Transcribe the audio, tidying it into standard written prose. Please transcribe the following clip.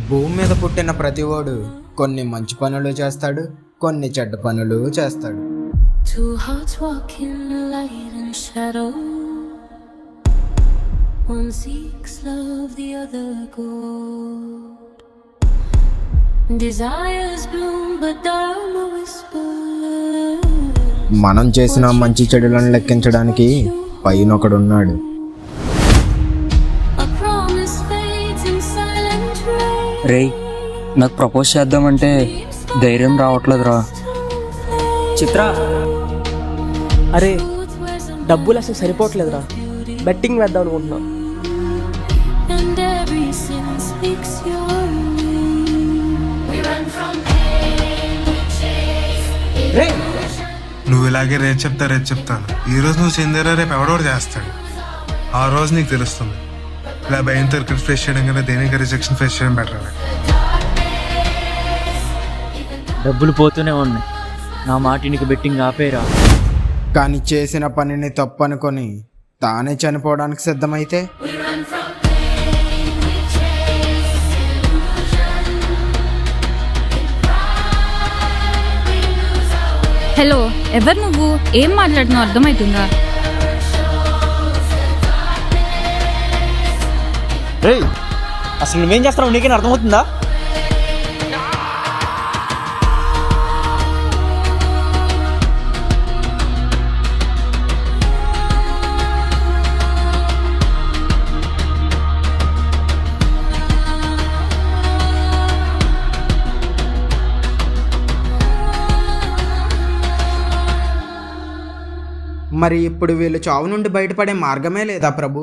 భూమి మీద పుట్టిన ప్రతివాడు కొన్ని మంచి పనులు చేస్తాడు, కొన్ని చెడ్డ పనులు చేస్తాడు. Two hearts walk in the light and shadow. One seeks love, the other gold. Desires bloom, but dharma whisper. మనం చేసిన మంచి చెడులను లెక్కించడానికి పైనొకడున్నాడు. A promise fades in silent rain. రేయ్, నాకు ప్రపోజ్ చేద్దామంటే ధైర్యం రావట్లేదురా. చిత్ర, అరే డబ్బులు అసలు సరిపోవట్లేదురా, బెట్టింగ్ వేద్దాం అనుకుంటున్నా. And every sin speaks your name. We run from pain, we chase. నువ్వు ఇలాగే రేపు చెప్తాను. ఈ రోజు నువ్వు చెందారా, రేపు ఎవడోడు చేస్తాడు. ఆ రోజు నీకు తెలుస్తుంది. ఇలా భయంతో క్రికెట్ ఫేస్ చేయడం కన్నా దేనికి రిజెక్షన్ ఫేస్ చేయడం బెటర్. డబ్బులు పోతూనే ఉన్నాయి, నా మాటినికి బెట్టింగ్ ఆపేరా. కానీ చేసిన పనిని తప్పనుకొని తానే చనిపోవడానికి సిద్ధమైతే హలో, ఎవరు నువ్వు? ఏం మాట్లాడుతున్నావు అర్థమవుతుందా? రేయ్, అసలు నువ్వేం చేస్తున్నావు నీకేనా అర్థమవుతుందా? మరి ఇప్పుడు వీళ్ళు చావు నుండి బయటపడే మార్గమే లేదా ప్రభు?